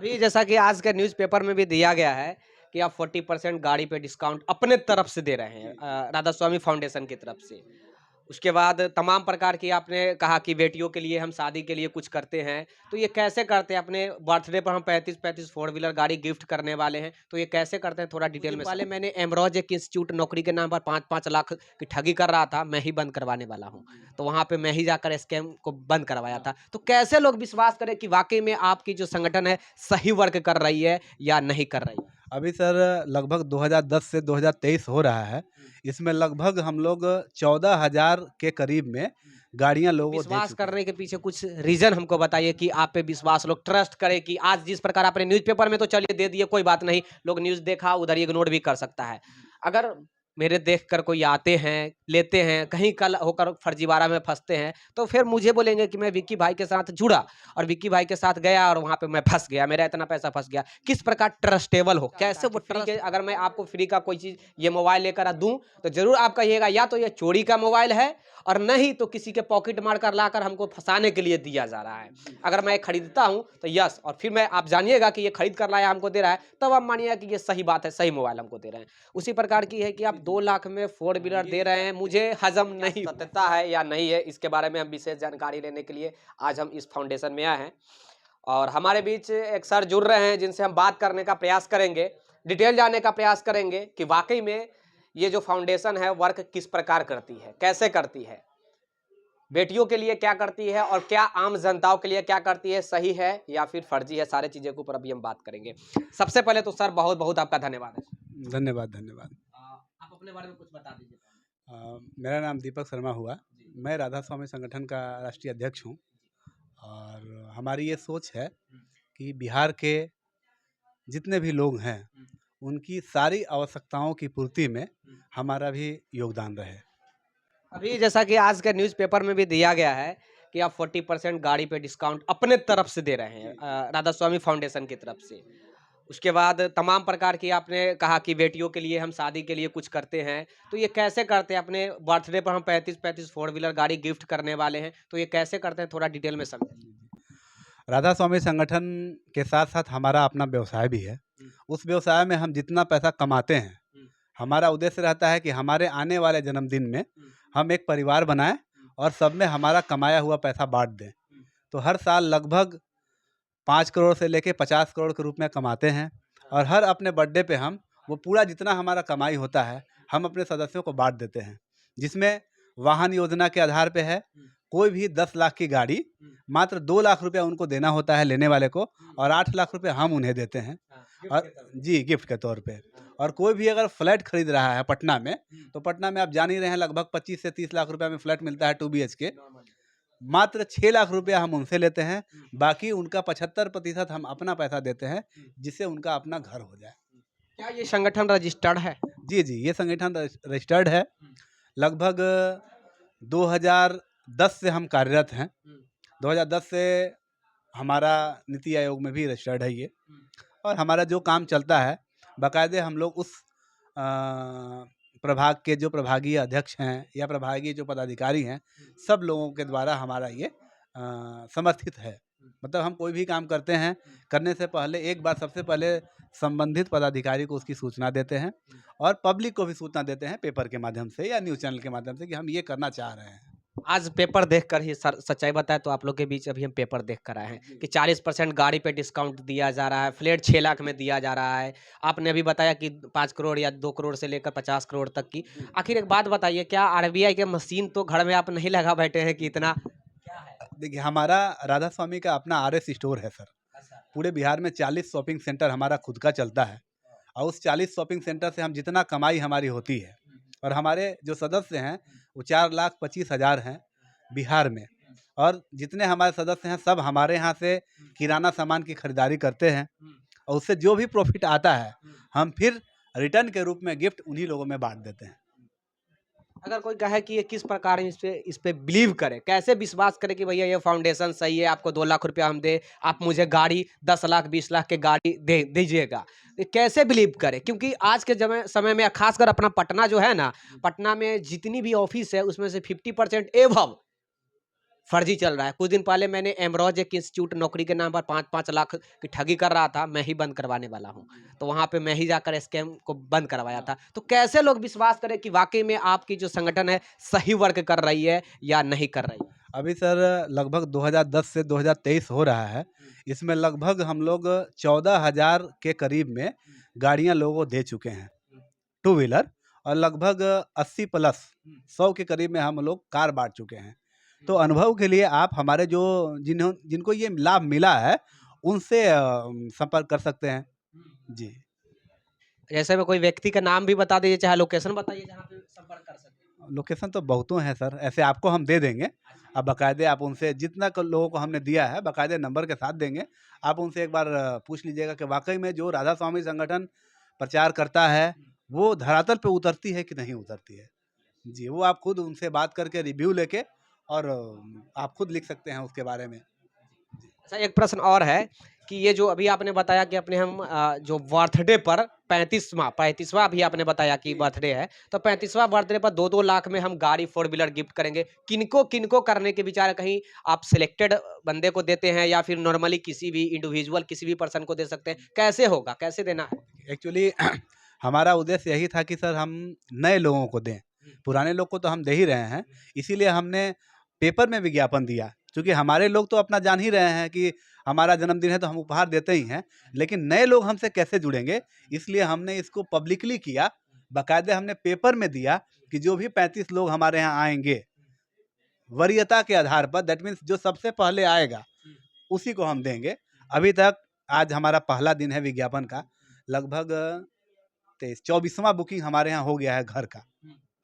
अभी जैसा कि आज के न्यूज़पेपर में भी दिया गया है कि आप 40% गाड़ी पे डिस्काउंट अपने तरफ से दे रहे हैं राधा स्वामी फाउंडेशन की तरफ से। उसके बाद तमाम प्रकार की आपने कहा कि बेटियों के लिए हम शादी के लिए कुछ करते हैं, तो ये कैसे करते हैं? अपने बर्थडे पर हम 35-35 फोर व्हीलर गाड़ी गिफ्ट करने वाले हैं, तो ये कैसे करते हैं? थोड़ा डिटेल में वाले मैंने एमरोज एक इंस्टीट्यूट नौकरी के नाम पर 5-5 लाख की ठगी कर रहा था, मैं ही बंद करवाने वाला हूँ। तो वहाँ पे मैं ही जाकर स्कैम को बंद करवाया था। तो कैसे लोग विश्वास करें कि वाक़ई में आपकी जो संगठन है सही वर्क कर रही है या नहीं कर रही है? अभी सर लगभग 2010 से 2023 हो रहा है। इसमें लगभग हम लोग 14,000 के करीब में गाड़ियाँ लोगों को दे विश्वास चुके हैं। करने के पीछे कुछ रीज़न हमको बताइए कि आप पे विश्वास लोग ट्रस्ट करें कि आज जिस प्रकार आपने न्यूज़पेपर में तो चलिए दे दिए कोई बात नहीं, लोग न्यूज़ देखा उधर इग्नोर भी कर सकता है। अगर मेरे देखकर कोई आते हैं, लेते हैं, कहीं कल होकर फर्जीवाड़ा में फँसते हैं, तो फिर मुझे बोलेंगे कि मैं विक्की भाई के साथ जुड़ा और विक्की भाई के साथ गया और वहाँ पे मैं फँस गया, मेरा इतना पैसा फँस गया। किस प्रकार ट्रस्टेबल हो? कैसे वो फ्री के अगर मैं आपको फ्री का कोई चीज़ ये मोबाइल लेकर दूँ, तो ज़रूर आप कहिएगा या तो ये चोरी का मोबाइल है और नहीं तो किसी के पॉकेट मार कर लाकर हमको फँसाने के लिए दिया जा रहा है। अगर मैं खरीदता हूँ तो यस और फिर मैं आप जानिएगा कि ये खरीद कर लाया हमको दे रहा है, तब आप मानिएगा कि ये सही बात है, सही मोबाइल हमको दे रहे हैं। उसी प्रकार की है कि आप 2 लाख में फोर व्हीलर दे रहे हैं, मुझे हज़म नहीं सत्यता है या नहीं है, इसके बारे में हम विशेष जानकारी लेने के लिए आज हम इस फाउंडेशन में आए हैं। और हमारे बीच एक सर जुड़ रहे हैं जिनसे हम बात करने का प्रयास करेंगे, डिटेल जानने का प्रयास करेंगे कि वाक़ई में ये जो फाउंडेशन है वर्क किस प्रकार करती है, कैसे करती है? बेटियों के लिए क्या करती है और क्या आम जनताओं के लिए क्या करती है, सही है या फिर फर्जी है, सारे चीज़ों के ऊपर अभी हम बात करेंगे। सबसे पहले तो सर बहुत-बहुत आपका धन्यवाद है। धन्यवाद, धन्यवाद। आप अपने बारे में कुछ बता दीजिए। मेरा नाम दीपक शर्मा हुआ। मैं राधा स्वामी संगठन का राष्ट्रीय अध्यक्ष हूँ और हमारी ये सोच है कि बिहार के जितने भी लोग हैं, उनकी सारी आवश्यकताओं की पूर्ति में हमारा भी योगदान रहे। अभी जैसा कि आज के न्यूज़पेपर में भी दिया गया है कि आप 40% गाड़ी पे डिस्काउंट अपने तरफ से दे रहे हैं राधा स्वामी फाउंडेशन की तरफ से। उसके बाद तमाम प्रकार की आपने कहा कि बेटियों के लिए हम शादी के लिए कुछ करते हैं, तो ये कैसे करते हैं? अपने बर्थडे पर हम 35-35 फोर व्हीलर गाड़ी गिफ्ट करने वाले हैं, तो ये कैसे करते हैं? थोड़ा डिटेल में समझाइए। राधा स्वामी संगठन के साथ-साथ हमारा अपना व्यवसाय भी है। उस व्यवसाय में हम जितना पैसा कमाते हैं, हमारा उद्देश्य रहता है कि हमारे आने वाले जन्मदिन में हम एक परिवार बनाएँ और सब में हमारा कमाया हुआ पैसा बाँट दें। तो हर साल लगभग 5 करोड़ से लेके 50 करोड़ के रूप में कमाते हैं और हर अपने बर्थडे पे हम वो पूरा जितना हमारा कमाई होता है, हम अपने सदस्यों को बाँट देते हैं। जिसमें वाहन योजना के आधार पे है, कोई भी 10 लाख की गाड़ी मात्र 2 लाख रुपया उनको देना होता है लेने वाले को और 8 लाख रुपए हम उन्हें देते हैं। और जी, गिफ्ट के तौर पे। और कोई भी अगर फ्लैट खरीद रहा है पटना में, तो पटना में आप जान ही रहे हैं लगभग 25 से 30 लाख रुपया में फ्लैट मिलता है 2 बीएचके। मात्र 6 लाख रुपया हम उनसे लेते हैं, बाकी उनका 75% हम अपना पैसा देते हैं, जिससे उनका अपना घर हो जाए। क्या ये संगठन रजिस्टर्ड है? जी, जी, ये संगठन रजिस्टर्ड है। लगभग 2010 से हम कार्यरत हैं। 2010 से हमारा नीति आयोग में भी रजिस्टर्ड है ये और हमारा जो काम चलता है, बाकायदे हम लोग उस प्रभाग के जो प्रभागीय अध्यक्ष हैं या प्रभागीय जो पदाधिकारी हैं, सब लोगों के द्वारा हमारा ये समर्थित है। मतलब हम कोई भी काम करते हैं, करने से पहले एक बार सबसे पहले संबंधित पदाधिकारी को उसकी सूचना देते हैं और पब्लिक को भी सूचना देते हैं पेपर के माध्यम से या न्यूज़ चैनल के माध्यम से कि हम ये करना चाह रहे हैं। आज पेपर देखकर ही सर सच्चाई बताएँ तो आप लोग के बीच अभी हम पेपर देख कर आए हैं कि 40% गाड़ी पे डिस्काउंट दिया जा रहा है, फ्लैट 6 लाख में दिया जा रहा है। आपने अभी बताया कि 5 करोड़ या 2 करोड़ से लेकर 50 करोड़ तक की। आखिर एक बात बताइए, क्या आरबीआई के मशीन तो घर में आप नहीं लगा बैठे हैं कि इतना क्या है? देखिए, हमारा राधा स्वामी का अपना आरएस स्टोर है सर। पूरे बिहार में 40 शॉपिंग सेंटर हमारा खुद का चलता है और उस 40 शॉपिंग सेंटर से हम जितना कमाई हमारी होती है और हमारे जो सदस्य हैं वो 4,25,000 हैं बिहार में और जितने हमारे सदस्य हैं सब हमारे यहाँ से किराना सामान की खरीदारी करते हैं और उससे जो भी प्रॉफिट आता है हम फिर रिटर्न के रूप में गिफ्ट उन्हीं लोगों में बांट देते हैं। अगर कोई कहे कि ये किस प्रकार इस पे बिलीव करे, कैसे विश्वास करे कि भैया ये फाउंडेशन सही है, आपको 2 लाख रुपया हम दे, आप मुझे गाड़ी 10 लाख 20 लाख की गाड़ी दे दीजिएगा। ये कैसे बिलीव करे? क्योंकि आज के समय में खासकर अपना पटना जो है ना, पटना में जितनी भी ऑफिस है उसमें से 50% एबव फर्जी चल रहा है। कुछ दिन पहले मैंने एमरोज एक इंस्टीट्यूट नौकरी के नाम पर 5-5 लाख की ठगी कर रहा था, मैं ही बंद करवाने वाला हूँ। तो वहाँ पे मैं ही जाकर स्कैम को बंद करवाया था। तो कैसे लोग विश्वास करें कि वाक़ई में आपकी जो संगठन है सही वर्क कर रही है या नहीं कर रही है? अभी सर लगभग 2010 से 2023 हो रहा है। इसमें लगभग हम लोग 14,000 के करीब में गाड़ियाँ लोगों को दे चुके हैं, टू व्हीलर, और लगभग 80 प्लस 100 के करीब में हम लोग कार बाँट चुके हैं। तो अनुभव के लिए आप हमारे जो जिनको ये लाभ मिला है, उनसे संपर्क कर सकते हैं। जी। ऐसे में कोई व्यक्ति का नाम भी बता दीजिए, चाहे लोकेशन बताइए जहाँ पे संपर्क कर सकें। लोकेशन तो बहुतों हैं सर, ऐसे आपको हम दे देंगे। आप बाकायदे आप उनसे जितना लोगों को हमने दिया है बाकायदे नंबर के साथ देंगे। आप उनसे एक बार पूछ लीजिएगा कि वाकई में जो राधा स्वामी संगठन प्रचार करता है वो धरातल पे उतरती है कि नहीं उतरती है। जी, वो आप खुद उनसे बात करके रिव्यू लेके और आप खुद लिख सकते हैं उसके बारे में। अच्छा, एक प्रश्न और है कि ये जो अभी आपने बताया कि अपने हम जो बर्थडे पर 35वां अभी आपने बताया कि बर्थडे है, तो 35वां बर्थडे पर 2-2 लाख में हम गाड़ी 4 व्हीलर गिफ्ट करेंगे। किनको करने के विचार है? कहीं आप सिलेक्टेड बंदे को देते हैं या फिर नॉर्मली किसी भी इंडिविजुअल किसी भी पर्सन को दे सकते हैं? कैसे होगा? कैसे देना है? एक्चुअली हमारा उद्देश्य यही था कि सर हम नए लोगों को दें। पुराने लोग को तो हम दे ही रहे हैं, इसीलिए हमने पेपर में विज्ञापन दिया। क्योंकि हमारे लोग तो अपना जान ही रहे हैं कि हमारा जन्मदिन है तो हम उपहार देते ही हैं, लेकिन नए लोग हमसे कैसे जुड़ेंगे, इसलिए हमने इसको पब्लिकली किया। बाकायदे हमने पेपर में दिया कि जो भी 35 लोग हमारे यहाँ आएँगे, वरीयता के आधार पर, दैट मीन्स जो सबसे पहले आएगा, उसी को हम देंगे। अभी तक आज हमारा पहला दिन है विज्ञापन का, लगभग 24वां बुकिंग हमारे यहाँ हो गया है घर का।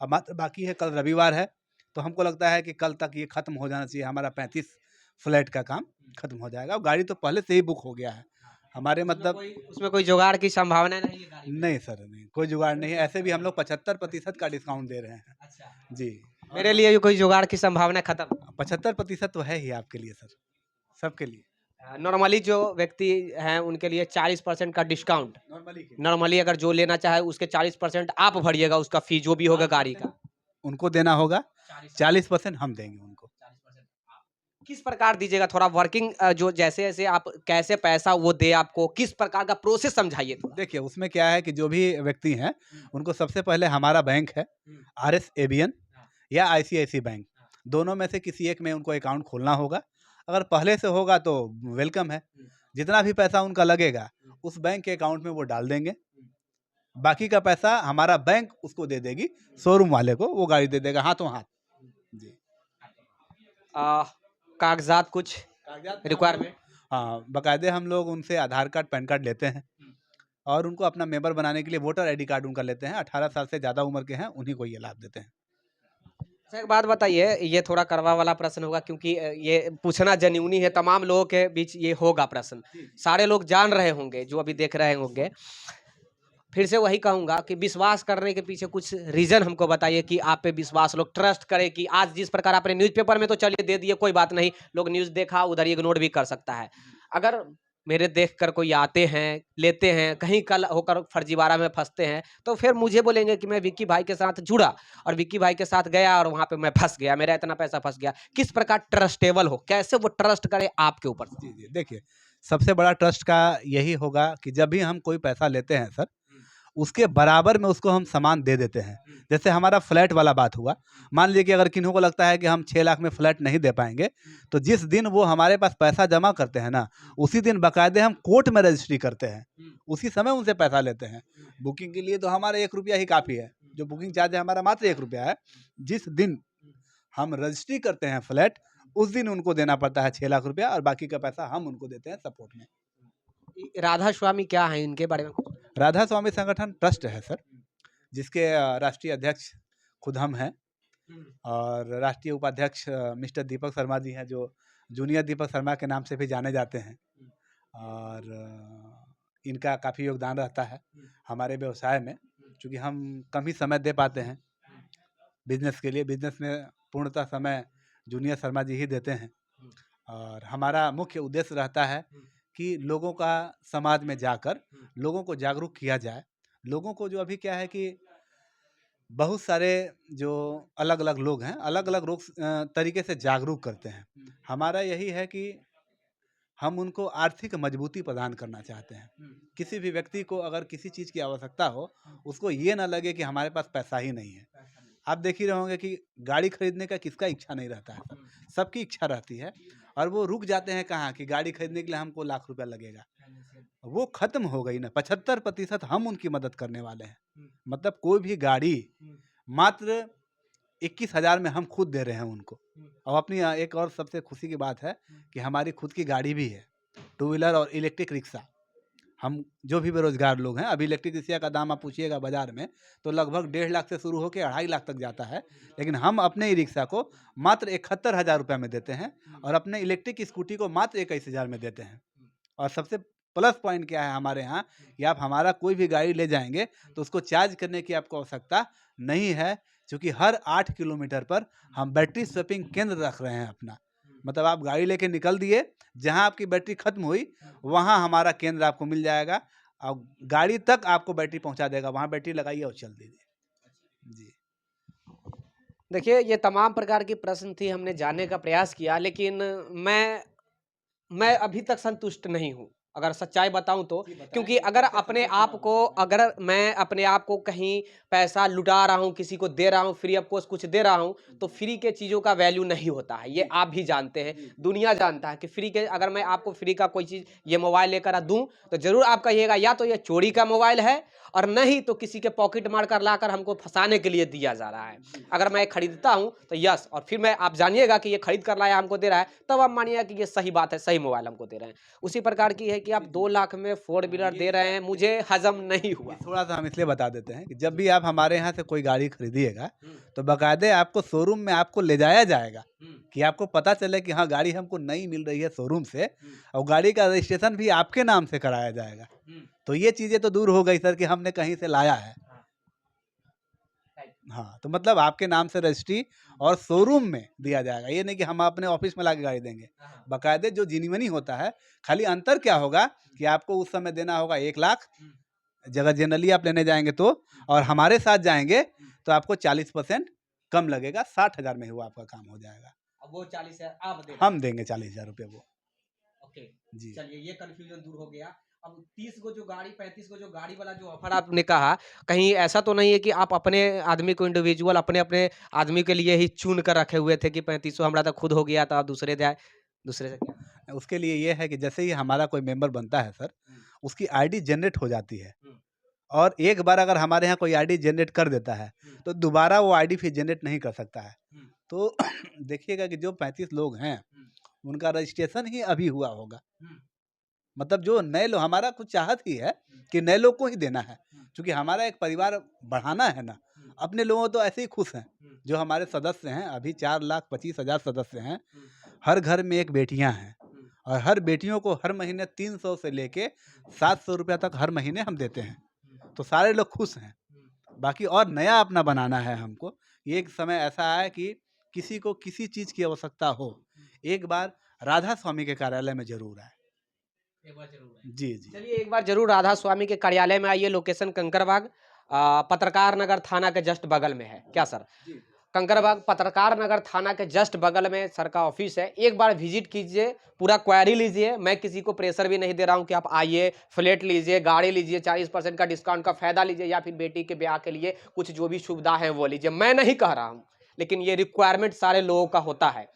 अब मात्र बाकी है, कल रविवार है, तो हमको लगता है कि कल तक ये खत्म हो जाना चाहिए, हमारा 35 फ्लैट का काम खत्म हो जाएगा। और गाड़ी तो पहले से ही बुक हो गया है हमारे, मतलब उसमें कोई जुगाड़ की संभावना नहीं है गाड़ी में? नहीं सर, नहीं कोई जुगाड़ नहीं है। ऐसे भी हम लोग 75% का डिस्काउंट दे रहे हैं। अच्छा। जी। मेरे लिए भी कोई जुगाड़ की संभावना खत्म? 75% तो है ही आपके लिए सर, सबके लिए। नॉर्मली जो व्यक्ति हैं उनके लिए 40% का डिस्काउंट। नॉर्मली नॉर्मली अगर जो लेना चाहे उसके 40% आप भरिएगा, उसका फी जो भी होगा गाड़ी का। उनको देना होगा, 40% हम देंगे उनको। 40% आप। किस प्रकार दीजिएगा? थोड़ा वर्किंग जो जैसे-जैसे आप कैसे पैसा वो दे आपको, किस प्रकार का प्रोसेस समझाइए थोड़ा? देखिए, उसमें क्या है कि जो भी व्यक्ति हैं, उनको सबसे पहले हमारा बैंक है, आरएस एबीएन या आईसीआईसी बैंक, दोनों में से किसी एक में उनको अकाउंट खोलना होगा। अगर पहले से होगा तो वेलकम है। जितना भी पैसा उनका लगेगा, उस बैंक के अकाउंट में वो डाल देंगे। बाकी का पैसा हमारा बैंक उसको दे देगी, शोरूम वाले को, वो गाड़ी दे देगा हाथों हाथ। जी। अ, कागज़ात कुछ कागज़ात में हम लोग रिक्वायरमेंट? हाँ, बाकायदे हम लोग उनसे आधार कार्ड, पैन कार्ड लेते हैं और उनको अपना मेंबर बनाने के लिए वोटर आईडी कार्ड उनका लेते हैं। 18 साल से ज़्यादा उम्र के हैं, उन्हीं को ये लाभ देते हैं। अच्छा, एक बात बताइए, ये थोड़ा कड़वा वाला प्रश्न होगा क्योंकि ये पूछना जेन्युइनी है, तमाम लोगों के बीच ये होगा प्रश्न। सारे लोग जान रहे होंगे, जो अभी देख रहे होंगे। फिर से वही कहूँगा कि विश्वास करने के पीछे कुछ रीज़न हमको बताइए कि आप पे विश्वास लोग ट्रस्ट करें कि आज जिस प्रकार आपने न्यूज़पेपर में तो चलिए दे दिए, कोई बात नहीं, लोग न्यूज़ देखा उधर इग्नोर भी कर सकता है। अगर मेरे देखकर कोई आते हैं, लेते हैं, कहीं कल होकर फर्जीवाड़ा में फँसते हैं, तो फिर मुझे बोलेंगे कि मैं विक्की भाई के साथ जुड़ा और विक्की भाई के साथ गया और वहाँ पे मैं फँस गया, मेरा इतना पैसा फँस गया। किस प्रकार ट्रस्टेबल हो, कैसे वो ट्रस्ट करे आपके ऊपर? जी, जी। देखिए, सबसे बड़ा ट्रस्ट का यही होगा कि जब भी हम कोई पैसा लेते हैं सर, उसके बराबर में उसको हम सामान दे देते हैं। जैसे हमारा फ्लैट वाला बात हुआ, मान लीजिए कि अगर किन्हीं को लगता है कि हम 6 लाख में फ्लैट नहीं दे पाएँगे, तो जिस दिन वो हमारे पास पैसा जमा करते हैं ना, उसी दिन बाकायदे हम कोर्ट में रजिस्ट्री करते हैं। उसी समय उनसे पैसा लेते हैं। बुकिंग के लिए तो हमारा ₹1 ही काफ़ी है, जो बुकिंग चार्ज है हमारा मात्र ₹1 है। जिस दिन हम रजिस्ट्री करते हैं फ्लैट, उस दिन उनको देना पड़ता है ₹6 लाख और बाकी का पैसा हम उनको देते हैं सपोर्ट में। राधा स्वामी क्या हैं, इनके बारे में कुछ? राधा स्वामी संगठन ट्रस्ट है सर, जिसके राष्ट्रीय अध्यक्ष खुद हम हैं और राष्ट्रीय उपाध्यक्ष मिस्टर दीपक शर्मा जी हैं, जो जूनियर दीपक शर्मा के नाम से भी जाने जाते हैं। और इनका काफ़ी योगदान रहता है हमारे व्यवसाय में, चूँकि हम कम ही समय दे पाते हैं बिज़नेस के लिए। बिज़नेस में पूर्णतः समय जूनियर शर्मा जी ही देते हैं और हमारा मुख्य उद्देश्य रहता है कि लोगों का समाज में जाकर लोगों को जागरूक किया जाए। लोगों को जो अभी क्या है कि बहुत सारे जो अलग-अलग लोग हैं, अलग-अलग लोग तरीके से जागरूक करते हैं। हमारा यही है कि हम उनको आर्थिक मजबूती प्रदान करना चाहते हैं। किसी भी व्यक्ति को अगर किसी चीज़ की आवश्यकता हो, उसको ये ना लगे कि हमारे पास पैसा ही नहीं है। आप देख ही रहे होंगे कि गाड़ी खरीदने का किसका इच्छा नहीं रहता है सर, सबकी इच्छा रहती है और वो रुक जाते हैं कहाँ कि गाड़ी खरीदने के लिए हमको लाख रुपया लगेगा। वो खत्म हो गई ना, 75% हम उनकी मदद करने वाले हैं। मतलब कोई भी गाड़ी मात्र 21,000 में हम खुद दे रहे हैं उनको। और अपनी एक और सबसे खुशी की बात है कि हमारी खुद की गाड़ी भी है, टू व्हीलर और इलेक्ट्रिक रिक्शा। हम जो भी बेरोज़गार लोग हैं, अभी इलेक्ट्रिक रिक्शा का दाम आप पूछिएगा बाज़ार में, तो लगभग 1.5 लाख से शुरू होके 2.5 लाख तक जाता है। लेकिन हम अपने ई रिक्शा को मात्र 71,000 रुपए में देते हैं और अपने इलेक्ट्रिक स्कूटी को मात्र 21,000 में देते हैं। और सबसे प्लस पॉइंट क्या है हमारे यहाँ कि आप हमारा कोई भी गाड़ी ले जाएँगे, तो उसको चार्ज करने की आपको आवश्यकता नहीं है, क्योंकि हर 8 किलोमीटर पर हम बैटरी स्वैपिंग केंद्र रख रहे हैं अपना। मतलब आप गाड़ी लेके निकल दिए, जहाँ आपकी बैटरी खत्म हुई, वहाँ हमारा केंद्र आपको मिल जाएगा और गाड़ी तक आपको बैटरी पहुँचा देगा। वहाँ बैटरी लगाइए और चल दीजिए। जी। देखिए, ये तमाम प्रकार की प्रश्न थी, हमने जानने का प्रयास किया, लेकिन मैं अभी तक संतुष्ट नहीं हूँ, अगर सच्चाई बताऊँ तो। क्योंकि अगर मैं अपने आप को कहीं पैसा लुटा रहा हूँ, किसी को दे रहा हूँ, फ्री ऑफ कॉस्ट कुछ दे रहा हूँ, तो फ्री के चीज़ों का वैल्यू नहीं होता है। ये आप भी जानते हैं, दुनिया जानता है कि फ्री के, अगर मैं आपको फ्री का कोई चीज़, ये मोबाइल लेकर दूँ, तो ज़रूर आप कहिएगा या तो ये चोरी का मोबाइल है और नहीं तो किसी के पॉकेट मार कर लाकर हमको फँसाने के लिए दिया जा रहा है। अगर मैं खरीदता हूँ तो यस, और फिर मैं, आप जानिएगा कि ये खरीद कर लाया हमको दे रहा है, तब आप मानिएगा कि ये सही बात है, सही मोबाइल हमको दे रहे हैं। उसी प्रकार की है कि आप 2 लाख में 4 व्हीलर दे रहे हैं, मुझे हज़म नहीं हुआ। ये थोड़ा-सा हम इसलिए बता देते हैं कि जब भी आप हमारे यहाँ से कोई गाड़ी खरीदिएगा, तो बाकायदे आपको शोरूम में आपको ले जाया जाएगा कि आपको पता चले कि हाँ, गाड़ी हमको नई मिल रही है शोरूम से और गाड़ी का रजिस्ट्रेशन भी आपके नाम से कराया जाएगा। तो ये चीज़ें तो दूर हो गई सर कि हमने कहीं से लाया है। हाँ, तो मतलब आपके नाम से रजिस्ट्री और शोरूम में दिया जाएगा। ये नहीं कि हम अपने ऑफ़िस में लाके गाड़ी देंगे। बाकायदे जो जेन्युइनी होता है, खाली अंतर क्या होगा कि आपको उस समय देना होगा 1 लाख, अगर जनरली आप लेने जाएँगे तो, और हमारे साथ जाएँगे तो आपको 40% कम लगेगा, 60,000 में ही वो आपका काम हो जाएगा। अब वो 40,000 आप दे हम देंगे 40,000 रुपए वो। ओके, जी। चलिए ये कन्फ्यूजन दूर हो गया। अब 30 गो जो गाड़ी, 35 गो जो गाड़ी वाला जो ऑफर आपने कहा, कहीं ऐसा तो नहीं है कि आप अपने आदमी को, इंडिविजुअल अपने आदमी के लिए ही चुन कर रखे हुए थे कि 3500 हमरा तो खुद हो गया था, अब दूसरे जाए, दूसरे से क्या? उसके लिए ये है कि जैसे ही हमारा कोई मेंबर बनता है सर, उसकी आईडी जनरेट हो जाती है। और एक बार अगर हमारे यहाँ कोई आईडी जनरेट कर देता है, तो दोबारा वो आईडी फिर जनरेट नहीं कर सकता है। तो देखिएगा कि जो 35 लोग हैं, उनका रजिस्ट्रेशन ही अभी हुआ होगा। मतलब जो नए लोग, हमारा कुछ चाहत ही है कि नए लोग को ही देना है, क्योंकि हमारा एक परिवार बढ़ाना है ना। अपने लोगों तो ऐसे ही खुश हैं, जो हमारे सदस्य हैं, अभी 4,25,000 सदस्य हैं। हर घर में एक बेटियां हैं और हर बेटियों को हर महीने 300 से लेके 700 रुपया तक हर महीने हम देते हैं। तो सारे लोग खुश हैं। बाकी और नया अपना बनाना है हमको। ये एक समय ऐसा आया कि किसी को किसी चीज़ की आवश्यकता हो, एक बार राधा स्वामी के कार्यालय में ज़रूर आए। एक बार ज़रूर आइए। जी, जी। चलिए एक बार ज़रूर राधा स्वामी के कार्यालय में आइए, लोकेशन कंकड़बाग, पत्रकार नगर थाना के जस्ट बगल में है। क्या सर? कंकड़बाग पत्रकार नगर थाना के जस्ट बगल में सर का ऑफिस है। एक बार विजिट कीजिए, पूरा क्वेरी लीजिए। मैं किसी को प्रेशर भी नहीं दे रहा हूँ कि आप आइए, फ्लैट लीजिए, गाड़ी लीजिए, 40% का डिस्काउंट का फ़ायदा लीजिए, या फिर बेटी के ब्याह के लिए कुछ जो भी सुविधा है वो लीजिए। मैं नहीं कह रहा हूँ, लेकिन ये रिक्वायरमेंट सारे लोगों का होता है।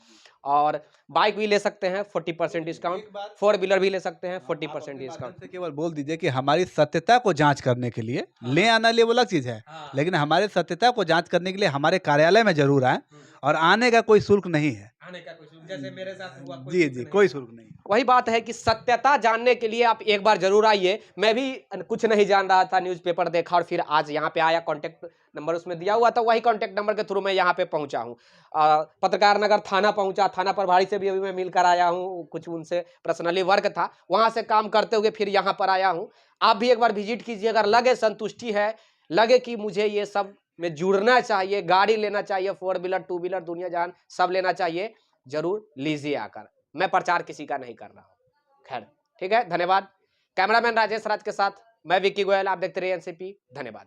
और बाइक भी ले सकते हैं 40% डिस्काउंट, 4 व्हीलर भी ले सकते हैं 40% डिस्काउंट। से केवल बोल दीजिए कि हमारी सत्यता को जांच करने के लिए, ले आना ले वो अलग चीज़ है, लेकिन हमारे सत्यता को जांच करने के लिए हमारे कार्यालय में ज़रूर आएँ और आने का कोई शुल्क नहीं है। आने का कोई शुल्क, जैसे मेरे साथ हुआ, कोई जी, शुल्क जी, नहीं। कोई शुल्क नहीं। वही बात है कि सत्यता जानने के लिए आप एक बार जरूर आइए। मैं भी कुछ नहीं जान रहा था, न्यूज़पेपर देखा और फिर आज यहाँ पे आया, कांटेक्ट नंबर उसमें दिया हुआ था, वही कांटेक्ट नंबर के थ्रू मैं यहाँ पे पहुँचा हूँ। पत्रकार नगर थाना पहुँचा, थाना प्रभारी से भी अभी मैं मिलकर आया हूँ, कुछ उनसे पर्सनली वर्क था, वहाँ से काम करते हुए फिर यहाँ पर आया हूँ। आप भी एक बार विजिट कीजिए, अगर लगे संतुष्टि है, लगे कि मुझे ये सब में जुड़ना चाहिए, गाड़ी लेना चाहिए, 4 व्हीलर 2 व्हीलर दुनिया जहान सब लेना चाहिए, जरूर लीजिए आकर। मैं प्रचार किसी का नहीं कर रहा हूँ। खैर ठीक है, धन्यवाद। कैमरामैन राजेश राज के साथ मैं विक्की गोयल, आप देखते रहिए एनसीपी। धन्यवाद।